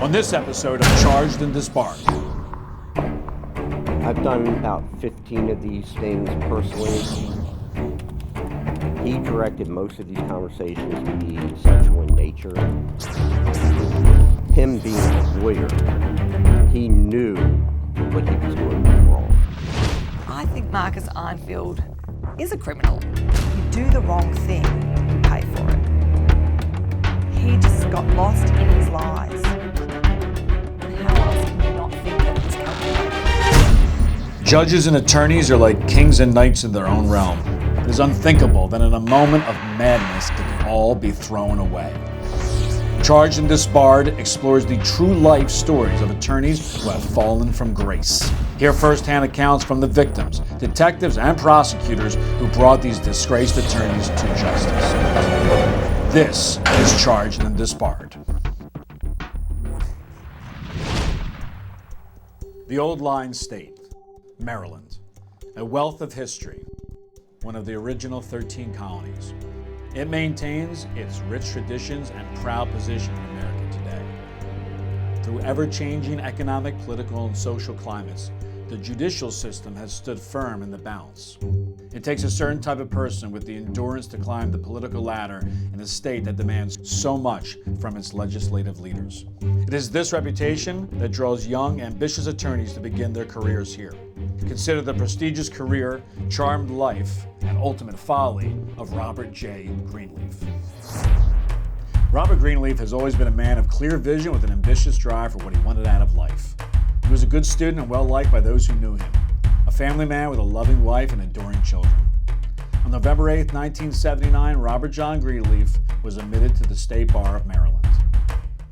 On this episode of Charged and Disbarred. I've done about 15 of these things personally. He directed most of these conversations to be sexual in nature. Him being a lawyer, he knew what he was doing was wrong. I think Marcus Einfeld is a criminal. You do the wrong thing, you pay for it. He just got lost in his lies. And how else can you not think that he's calculated? Judges and attorneys are like kings and knights in their own realm. It is unthinkable that in a moment of madness it can all be thrown away. Charged and Disbarred explores the true life stories of attorneys who have fallen from grace. Hear firsthand accounts from the victims, detectives, and prosecutors who brought these disgraced attorneys to justice. This is Charged and Disbarred. The Old Line State, Maryland, a wealth of history, one of the original 13 colonies. It maintains its rich traditions and proud position in America today. Through ever-changing economic, political, and social climates, the judicial system has stood firm in the balance. It takes a certain type of person with the endurance to climb the political ladder in a state that demands so much from its legislative leaders. It is this reputation that draws young, ambitious attorneys to begin their careers here. Consider the prestigious career, charmed life, and ultimate folly of Robert J. Greenleaf. Robert Greenleaf has always been a man of clear vision with an ambitious drive for what he wanted out of life. He was a good student and well-liked by those who knew him, a family man with a loving wife and adoring children. On November 8, 1979, Robert John Greenleaf was admitted to the State Bar of Maryland.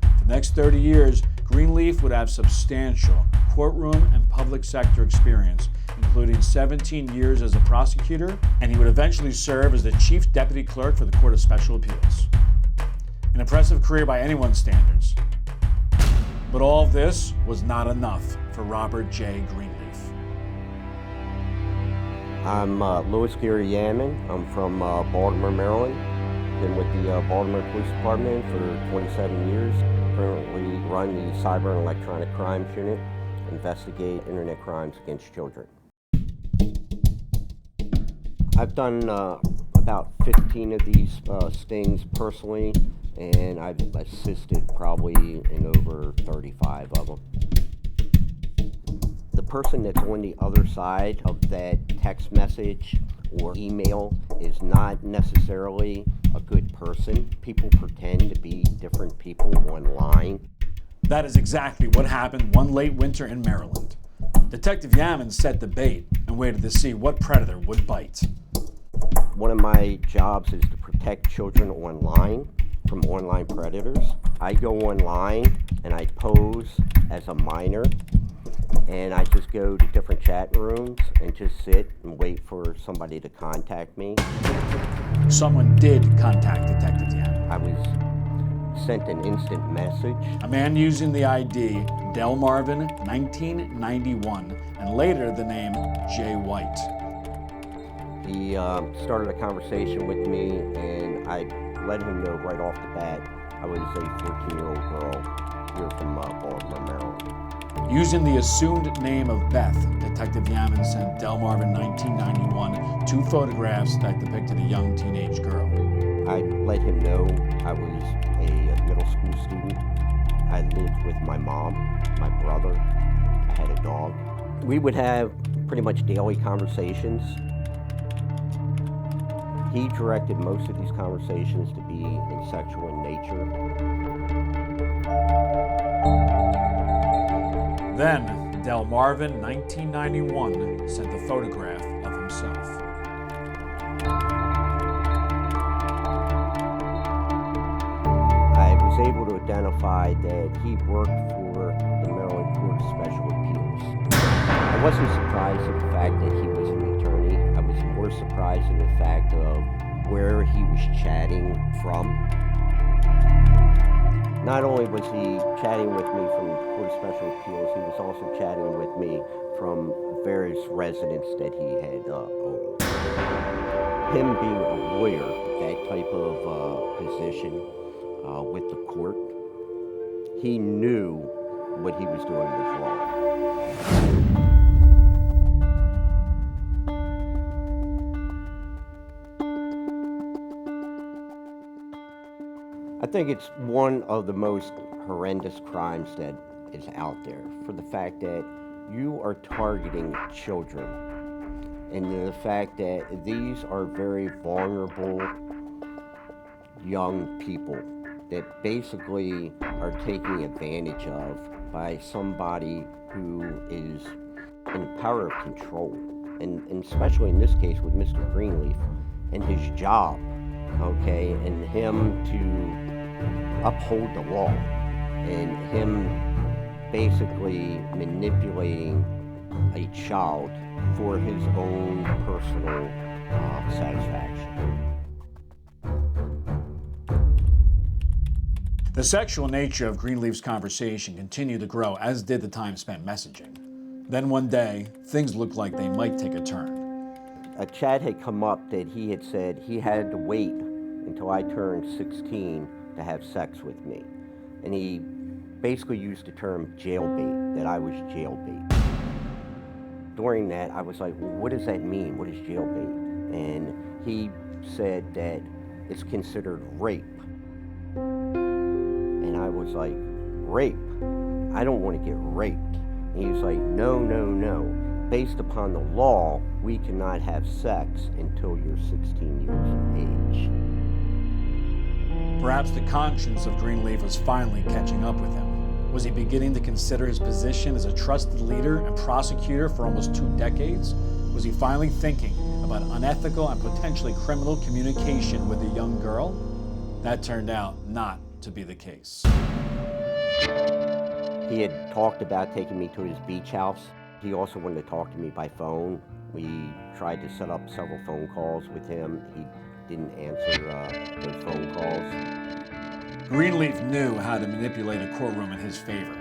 For the next 30 years, Greenleaf would have substantial courtroom and public sector experience, including 17 years as a prosecutor, and he would eventually serve as the Chief Deputy Clerk for the Court of Special Appeals. An impressive career by anyone's standards. But all of this was not enough for Robert J. Greenleaf. I'm Louis Gary Yaman. I'm from Baltimore, Maryland. Been with the Baltimore Police Department for 27 years. Currently run the Cyber and Electronic Crimes Unit, investigate internet crimes against children. I've done about 15 of these stings personally, and I've assisted probably in over 35 of them. The person that's on the other side of that text message or email is not necessarily a good person. People pretend to be different people online. That is exactly what happened one late winter in Maryland. Detective Yaman set the bait and waited to see what predator would bite. One of my jobs is to protect children online from online predators. I go online and I pose as a minor, and I just go to different chat rooms and just sit and wait for somebody to contact me. Someone did contact Detective Yaman. I was sent an instant message. A man using the ID Del Marvin 1991 and later the name Jay White. He started a conversation with me, and I let him know right off the bat I was a 14-year-old girl here from Baltimore, Maryland. Using the assumed name of Beth, Detective Yaman sent Del Marvin 1991 two photographs that depicted a young teenage girl. I let him know I was a middle school student. I lived with my mom, my brother. I had a dog. We would have pretty much daily conversations. He directed most of these conversations to be in sexual in nature. Then, Del Marvin 1991 sent a photograph of himself. I was able to identify that he worked for the Maryland Court of Special Appeals. I wasn't surprised at the fact that he was an attorney. I was more surprised at the fact of where he was chatting from. Not only was he chatting with me from the Court of Special Appeals, he was also chatting with me from various residents that he had owned. Him being a lawyer, that type of position with the court, he knew what he was doing was wrong. I think it's one of the most horrendous crimes that is out there, for the fact that you are targeting children, and the fact that these are very vulnerable young people that basically are taken advantage of by somebody who is in power of control, and especially in this case with Mr. Greenleaf and his job, okay, and him to uphold the law, and him basically manipulating a child for his own personal satisfaction. The sexual nature of Greenleaf's conversation continued to grow, as did the time spent messaging. Then one day, things looked like they might take a turn. A chat had come up that he had said he had to wait until I turned 16 to have sex with me. And he basically used the term jailbait, that I was jailbait. During that, I was like, well, what does that mean? What is jailbait? And he said that it's considered rape. And I was like, rape? I don't want to get raped. And he was like, no, no, no. Based upon the law, we cannot have sex until you're 16 years of age. Perhaps the conscience of Greenleaf was finally catching up with him. Was he beginning to consider his position as a trusted leader and prosecutor for almost 2 decades? Was he finally thinking about unethical and potentially criminal communication with a young girl? That turned out not to be the case. He had talked about taking me to his beach house. He also wanted to talk to me by phone. We tried to set up several phone calls with him. He didn't answer those phone calls. Greenleaf knew how to manipulate a courtroom in his favor.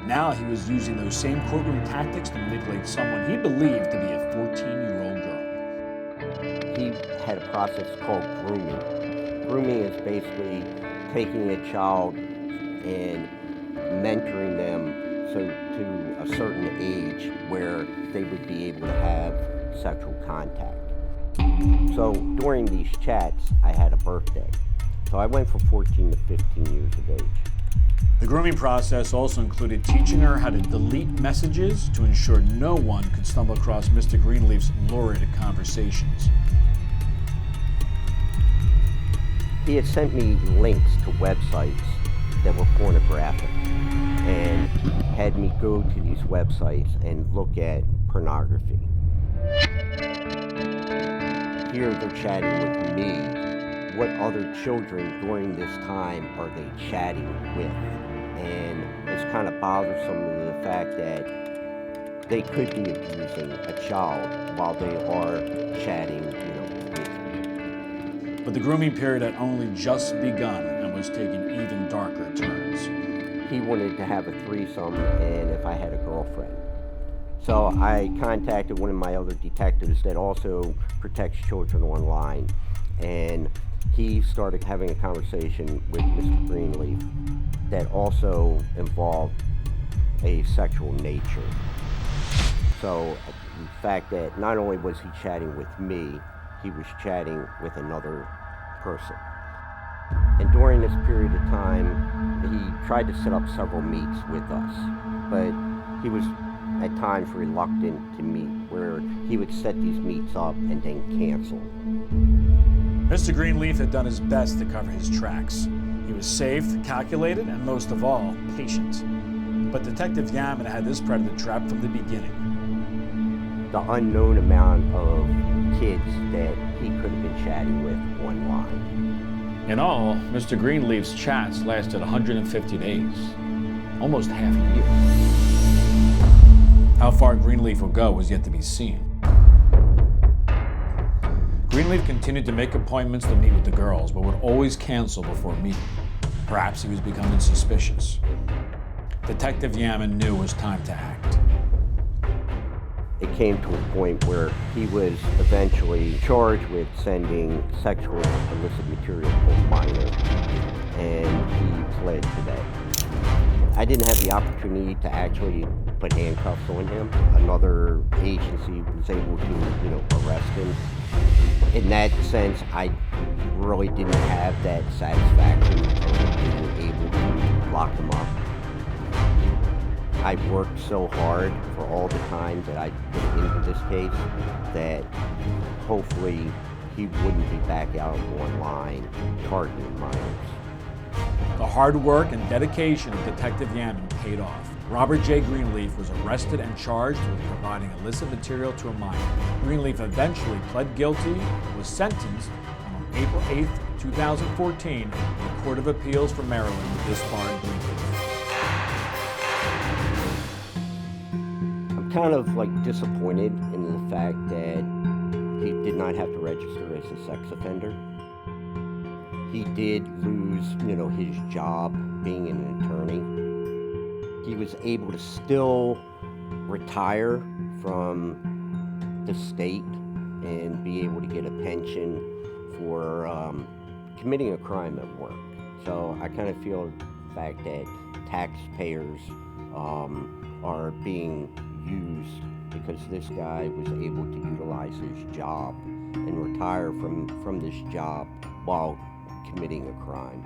Now he was using those same courtroom tactics to manipulate someone he believed to be a 14-year-old girl. He had a process called grooming. Grooming is basically taking a child and mentoring them so to a certain age where they would be able to have sexual contact. So during these chats, I had a birthday. So I went from 14 to 15 years of age. The grooming process also included teaching her how to delete messages to ensure no one could stumble across Mr. Greenleaf's lurid conversations. He had sent me links to websites that were pornographic and had me go to these websites and look at pornography. Here they're chatting with me. What other children during this time are they chatting with? And it's kind of bothersome to the fact that they could be abusing a child while they are chatting, with me. But the grooming period had only just begun and was taking even darker turns. He wanted to have a threesome, and if I had a girlfriend. So I contacted one of my other detectives that also protects children online, and he started having a conversation with Mr. Greenleaf that also involved a sexual nature. So the fact that not only was he chatting with me, he was chatting with another person. And during this period of time, he tried to set up several meets with us, but he was at times reluctant to meet, where he would set these meets up and then cancel. Mr. Greenleaf had done his best to cover his tracks. He was safe, calculated, and most of all, patient. But Detective Yaman had this predator trapped from the beginning. The unknown amount of kids that he could have been chatting with online. In all, Mr. Greenleaf's chats lasted 150 days, almost half a year. How far Greenleaf would go was yet to be seen. Greenleaf continued to make appointments to meet with the girls, but would always cancel before meeting. Perhaps he was becoming suspicious. Detective Yaman knew it was time to act. It came to a point where he was eventually charged with sending sexual illicit material to a minor, and he pled to that. I didn't have the opportunity to actually put handcuffs on him. Another agency was able to, arrest him. In that sense, I really didn't have that satisfaction of being able to lock him up. I worked so hard for all the time that I put into this case that hopefully he wouldn't be back out online targeting minors. The hard work and dedication of Detective Yamin paid off. Robert J. Greenleaf was arrested and charged with providing illicit material to a minor. Greenleaf eventually pled guilty and was sentenced on April 8, 2014 in the Court of Appeals for Maryland, Disbarred, Greenleaf. I'm kind of disappointed in the fact that he did not have to register as a sex offender. He did lose, his job being an attorney. He was able to still retire from the state and be able to get a pension for committing a crime at work. So I kind of feel the fact that taxpayers are being used because this guy was able to utilize his job and retire from this job while committing a crime.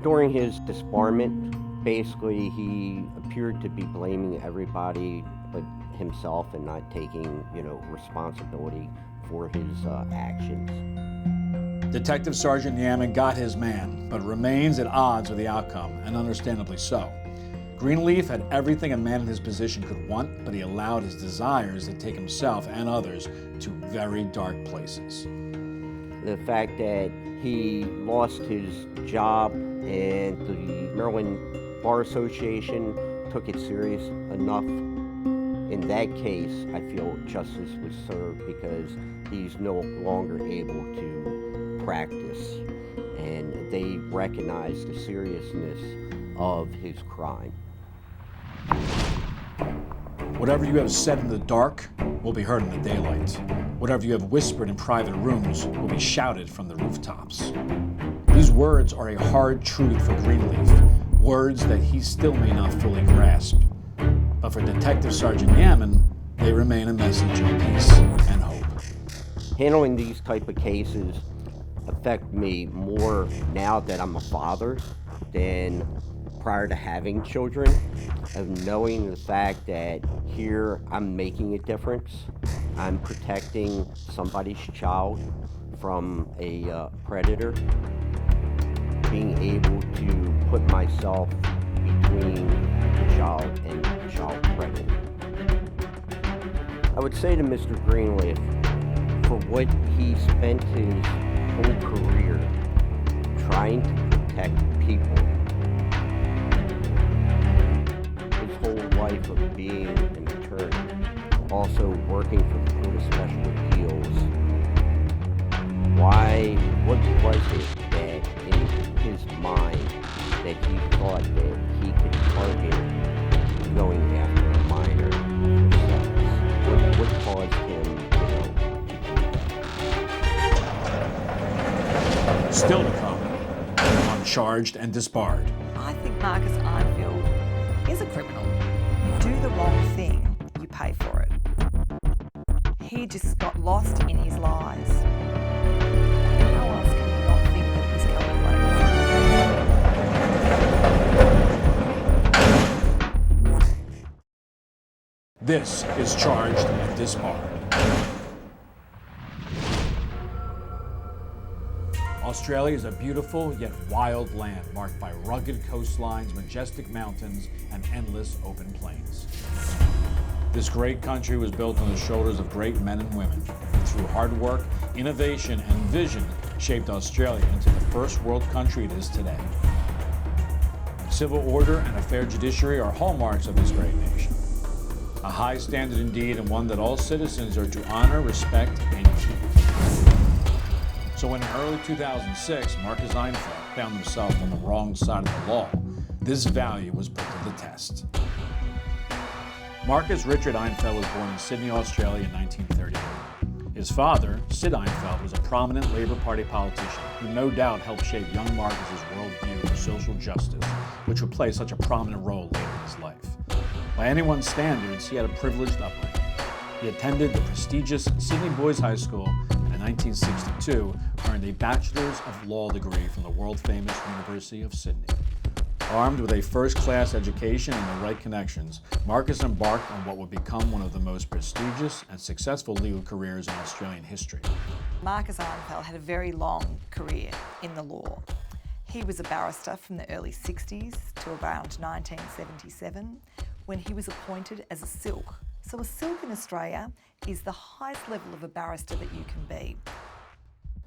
During his disbarment, basically he appeared to be blaming everybody but himself and not taking, responsibility for his actions. Detective Sergeant Yamin got his man, but remains at odds with the outcome, and understandably so. Greenleaf had everything a man in his position could want, but he allowed his desires to take himself and others to very dark places. The fact that he lost his job and the Maryland Bar Association took it serious enough. In that case, I feel justice was served because he's no longer able to practice, and they recognize the seriousness of his crime. Whatever you have said in the dark will be heard in the daylight. Whatever you have whispered in private rooms will be shouted from the rooftops. These words are a hard truth for Greenleaf, words that he still may not fully grasp. But for Detective Sergeant Yamin, they remain a message of peace and hope. Handling these type of cases affect me more now that I'm a father than prior to having children, of knowing the fact that here I'm making a difference. I'm protecting somebody's child from a predator. Being able to put myself between the child and the child predator. I would say to Mr. Greenleaf, for what he spent his whole career trying to protect people, his whole life of being an attorney, also working for the Court of Special Appeals, what was it that in his mind that he thought that he could target going after a minor for sex? What caused him, to do that? Still to come on Charged and Disbarred. I think Marcus Einfeld is a criminal. You do the wrong thing, you pay for it. He just got lost in his lies. How else can you not think that he's calculated? This is Charged and Disbarred. Australia is a beautiful yet wild land marked by rugged coastlines, majestic mountains, and endless open plains. This great country was built on the shoulders of great men and women who, through hard work, innovation, and vision, shaped Australia into the first world country it is today. Civil order and a fair judiciary are hallmarks of this great nation. A high standard indeed, and one that all citizens are to honor, respect, and keep. So when in early 2006, Marcus Einfeld found himself on the wrong side of the law, this value was put to the test. Marcus Richard Einfeld was born in Sydney, Australia in 1938. His father, Sid Einfeld, was a prominent Labor Party politician who no doubt helped shape young Marcus's worldview of social justice, which would play such a prominent role later in his life. By anyone's standards, he had a privileged upbringing. He attended the prestigious Sydney Boys High School and in 1962 earned a Bachelor's of Law degree from the world-famous University of Sydney. Armed with a first-class education and the right connections, Marcus embarked on what would become one of the most prestigious and successful legal careers in Australian history. Marcus Einfeld had a very long career in the law. He was a barrister from the early 60s to around 1977 when he was appointed as a silk. So a silk in Australia is the highest level of a barrister that you can be.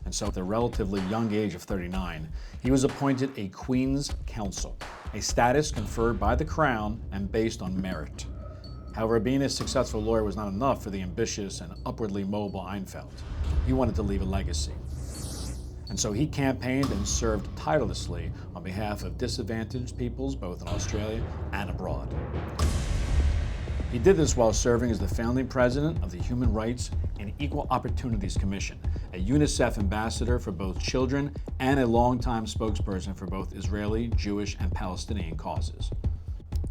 And so at the relatively young age of 39, he was appointed a Queen's Counsel, a status conferred by the Crown and based on merit. However, being a successful lawyer was not enough for the ambitious and upwardly mobile Einfeld. He wanted to leave a legacy. And so he campaigned and served tirelessly on behalf of disadvantaged peoples both in Australia and abroad. He did this while serving as the founding president of the Human Rights and Equal Opportunities Commission, a UNICEF ambassador for both children and a longtime spokesperson for both Israeli, Jewish, and Palestinian causes.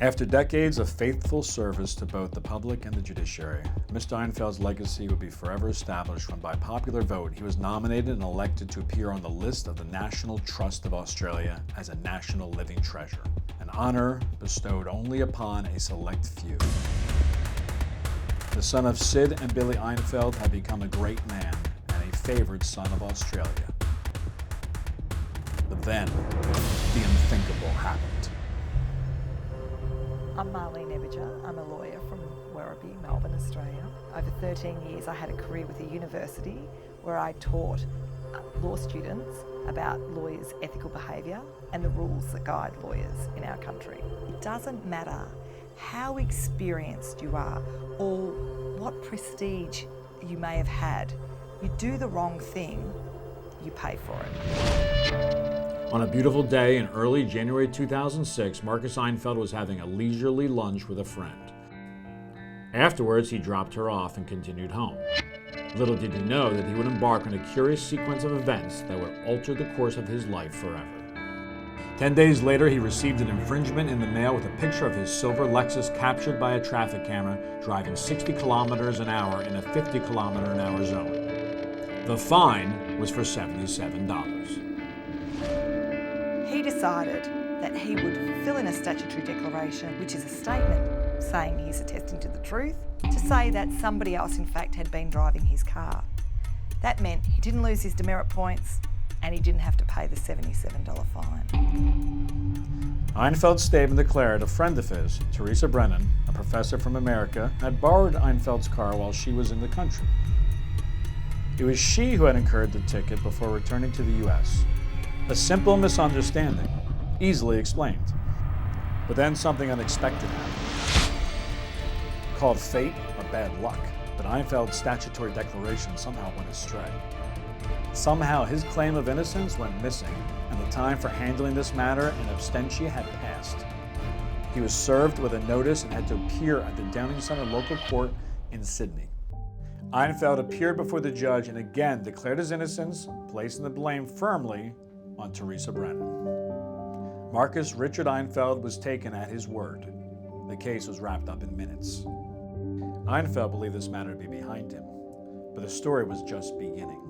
After decades of faithful service to both the public and the judiciary, Mr. Einfeld's legacy would be forever established when by popular vote he was nominated and elected to appear on the list of the National Trust of Australia as a national living treasure, an honor bestowed only upon a select few. The son of Sid and Billy Einfeld had become a great man and a favored son of Australia. But then, the unthinkable happened. I'm Marlene Ebinger. I'm a lawyer from Werribee, Melbourne, Australia. Over 13 years I had a career with a university where I taught law students about lawyers' ethical behaviour and the rules that guide lawyers in our country. It doesn't matter how experienced you are or what prestige you may have had. You do the wrong thing, you pay for it. On a beautiful day in early January 2006, Marcus Einfeld was having a leisurely lunch with a friend. Afterwards, he dropped her off and continued home. Little did he know that he would embark on a curious sequence of events that would alter the course of his life forever. 10 days later, he received an infringement in the mail with a picture of his silver Lexus captured by a traffic camera driving 60 kilometers an hour in a 50 kilometer an hour zone. The fine was for $77. He decided that he would fill in a statutory declaration, which is a statement saying he's attesting to the truth, to say that somebody else in fact had been driving his car. That meant he didn't lose his demerit points and he didn't have to pay the $77 fine. Einfeld's statement declared a friend of his, Teresa Brennan, a professor from America, had borrowed Einfeld's car while she was in the country. It was she who had incurred the ticket before returning to the U.S. A simple misunderstanding, easily explained. But then something unexpected happened. Called fate or bad luck, but Einfeld's statutory declaration somehow went astray. Somehow his claim of innocence went missing, and the time for handling this matter in absentia had passed. He was served with a notice and had to appear at the Downing Centre local court in Sydney. Einfeld appeared before the judge and again declared his innocence, placing the blame firmly on Teresa Brennan. Marcus Richard Einfeld was taken at his word. The case was wrapped up in minutes. Einfeld believed this matter to be behind him, but the story was just beginning.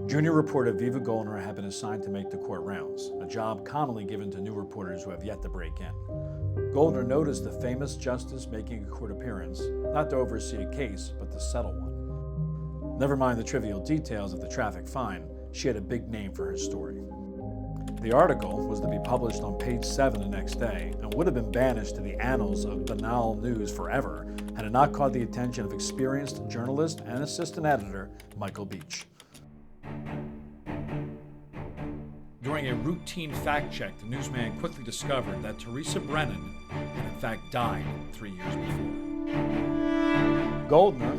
Junior reporter Viva Goldner had been assigned to make the court rounds, a job commonly given to new reporters who have yet to break in. Goldner noticed the famous justice making a court appearance, not to oversee a case, but to settle one. Never mind the trivial details of the traffic fine, she had a big name for her story. The article was to be published on page 7 the next day and would have been banished to the annals of banal news forever had it not caught the attention of experienced journalist and assistant editor Michael Beach. During a routine fact check, the newsman quickly discovered that Teresa Brennan had in fact died 3 years before. Goldner,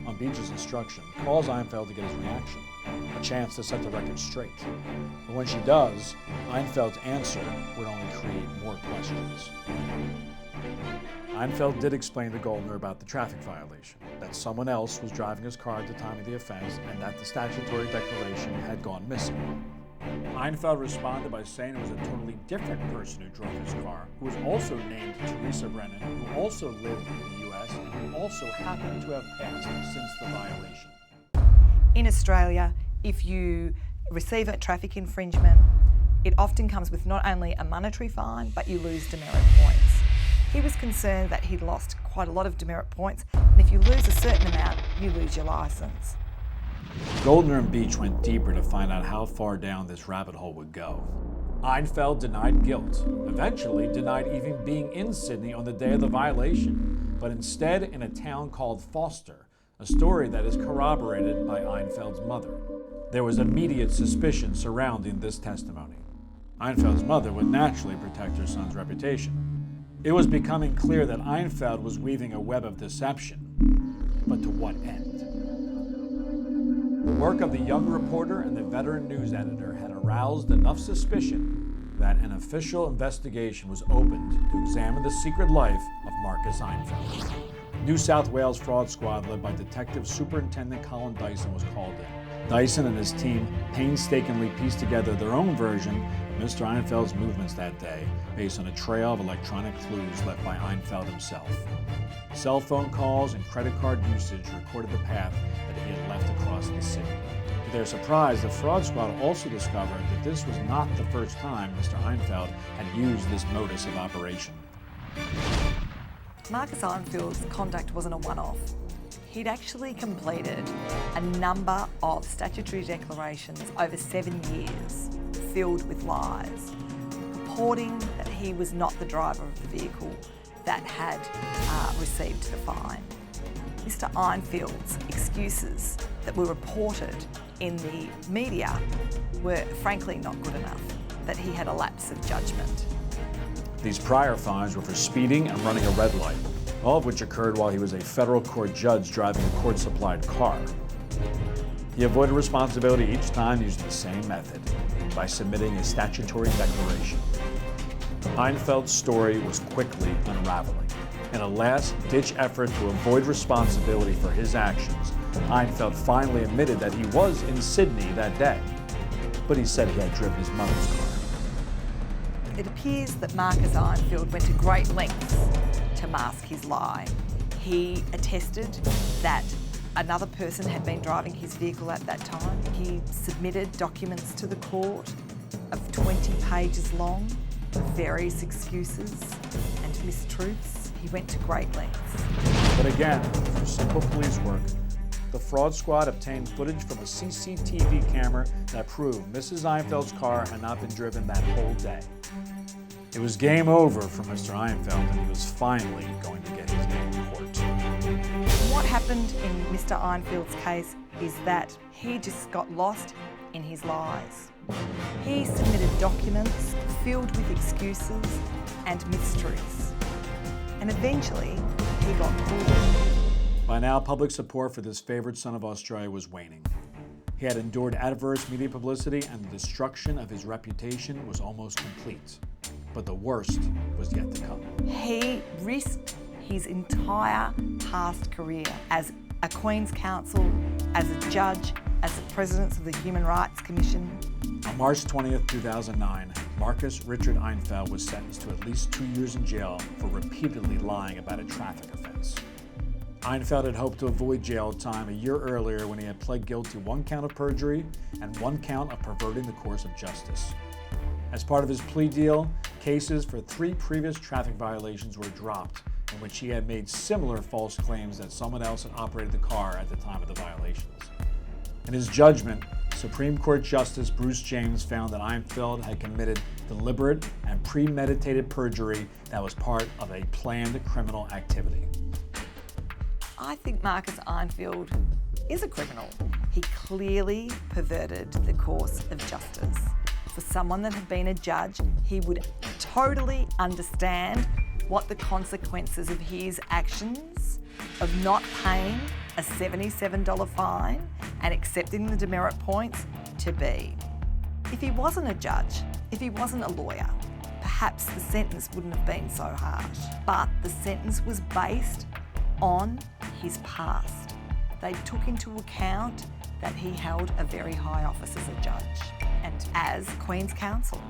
on Beach's instruction, calls Einfeld to get his reaction, a chance to set the record straight. But when she does, Einfeld's answer would only create more questions. Einfeld did explain to Goldner about the traffic violation, that someone else was driving his car at the time of the offense and that the statutory declaration had gone missing. Einfeld responded by saying it was a totally different person who drove his car, who was also named Teresa Brennan, who also lived in the U.S. and who also happened to have passed since the violation. In Australia, if you receive a traffic infringement, it often comes with not only a monetary fine, but you lose demerit points. He was concerned that he'd lost quite a lot of demerit points, and if you lose a certain amount, you lose your licence. Goldner and Beach went deeper to find out how far down this rabbit hole would go. Einfeld denied guilt, eventually denied even being in Sydney on the day of the violation, but instead in a town called Foster, a story that is corroborated by Einfeld's mother. There was immediate suspicion surrounding this testimony. Einfeld's mother would naturally protect her son's reputation. It was becoming clear that Einfeld was weaving a web of deception, but to what end? The work of the young reporter and the veteran news editor had aroused enough suspicion that an official investigation was opened to examine the secret life of Marcus Einfeld. New South Wales fraud squad led by Detective Superintendent Colin Dyson was called in. Dyson and his team painstakingly pieced together their own version of Mr. Einfeld's movements that day based on a trail of electronic clues left by Einfeld himself. Cell phone calls and credit card usage recorded the path that he had left across the city. To their surprise, the fraud squad also discovered that this was not the first time Mr. Einfeld had used this modus of operation. Marcus Einfeld's conduct wasn't a one-off. He'd actually completed a number of statutory declarations over 7 years, filled with lies, purporting that he was not the driver of the vehicle that had received the fine. Mr. Einfeld's excuses that were reported in the media were frankly not good enough, that he had a lapse of judgment. These prior fines were for speeding and running a red light, all of which occurred while he was a federal court judge driving a court-supplied car. He avoided responsibility each time using the same method, by submitting a statutory declaration. Einfeld's story was quickly unraveling. In a last-ditch effort to avoid responsibility for his actions, Einfeld finally admitted that he was in Sydney that day, but he said he had driven his mother's car. It appears that Marcus Einfeld went to great lengths to mask his lie. He attested that another person had been driving his vehicle at that time. He submitted documents to the court of 20 pages long, various excuses and mistruths. He went to great lengths. But again, for simple police work, the fraud squad obtained footage from a CCTV camera that proved Mrs. Einfeld's car had not been driven that whole day. It was game over for Mr. Einfeld, and he was finally going to get his day in court. What happened in Mr. Einfeld's case is that he just got lost in his lies. He submitted documents filled with excuses and mistruths, and eventually he got caught. By now, public support for this favored son of Australia was waning. He had endured adverse media publicity, and the destruction of his reputation was almost complete. But the worst was yet to come. He risked his entire past career as a Queen's Counsel, as a judge, as the President of the Human Rights Commission. On March 20th, 2009, Marcus Richard Einfeld was sentenced to at least 2 years in jail for repeatedly lying about a traffic offense. Einfeld had hoped to avoid jail time a year earlier when he had pled guilty to 1 count of perjury and 1 count of perverting the course of justice. As part of his plea deal, cases for 3 previous traffic violations were dropped, in which he had made similar false claims that someone else had operated the car at the time of the violations. In his judgment, Supreme Court Justice Bruce James found that Einfeld had committed deliberate and premeditated perjury that was part of a planned criminal activity. I think Marcus Einfeld is a criminal. He clearly perverted the course of justice. For someone that had been a judge, he would totally understand what the consequences of his actions of not paying a $77 fine and accepting the demerit points to be. If he wasn't a judge, if he wasn't a lawyer, perhaps the sentence wouldn't have been so harsh. But the sentence was based on his past. They took into account that he held a very high office as a judge and as Queen's Counsel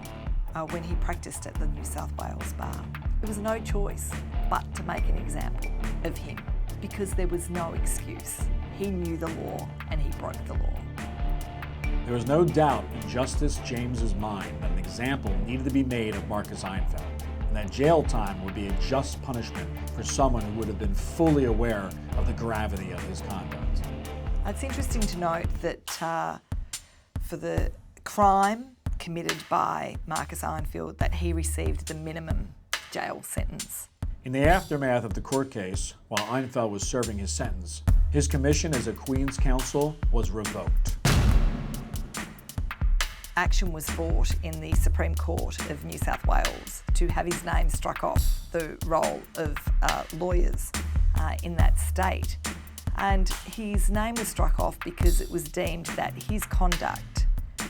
when he practiced at the New South Wales Bar. There was no choice but to make an example of him because there was no excuse. He knew the law and he broke the law. There was no doubt in Justice James's mind that an example needed to be made of Marcus Einfeld, and that jail time would be a just punishment for someone who would have been fully aware of the gravity of his conduct. It's interesting to note that for the crime committed by Marcus Einfeld, that he received the minimum jail sentence. In the aftermath of the court case, while Einfeld was serving his sentence, his commission as a Queen's Counsel was revoked. Action was brought in the Supreme Court of New South Wales to have his name struck off the roll of lawyers in that state. And his name was struck off because it was deemed that his conduct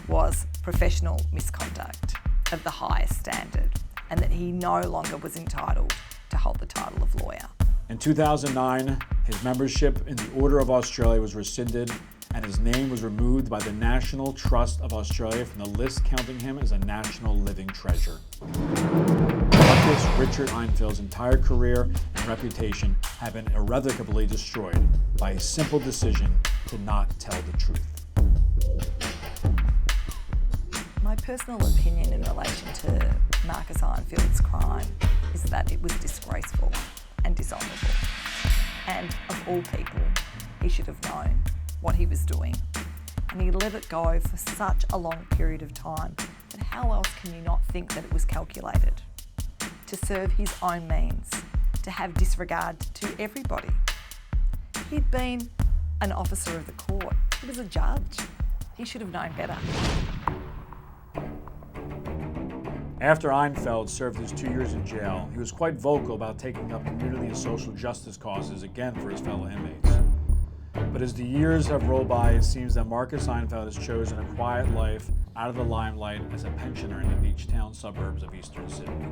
was professional misconduct of the highest standard and that he no longer was entitled to hold the title of lawyer. In 2009, his membership in the Order of Australia was rescinded and his name was removed by the National Trust of Australia from the list counting him as a national living treasure. Marcus Richard Einfeld's entire career and reputation have been irrevocably destroyed by a simple decision to not tell the truth. My personal opinion in relation to Marcus Einfeld's crime is that it was disgraceful and dishonourable. And of all people, he should have known what he was doing. And he let it go for such a long period of time that how else can you not think that it was calculated? To serve his own means, to have disregard to everybody. He'd been an officer of the court. He was a judge. He should have known better. After Einfeld served his 2 years in jail, he was quite vocal about taking up community and social justice causes again for his fellow inmates. But as the years have rolled by, it seems that Marcus Einfeld has chosen a quiet life out of the limelight as a pensioner in the beach town suburbs of eastern Sydney.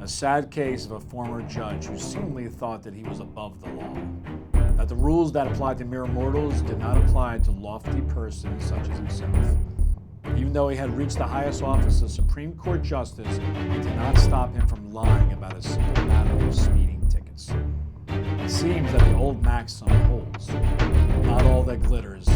A sad case of a former judge who seemingly thought that he was above the law, that the rules that applied to mere mortals did not apply to lofty persons such as himself. Even though he had reached the highest office of Supreme Court Justice, it did not stop him from lying about a simple matter of speeding tickets. It seems that the old maxim holds, not all that glitters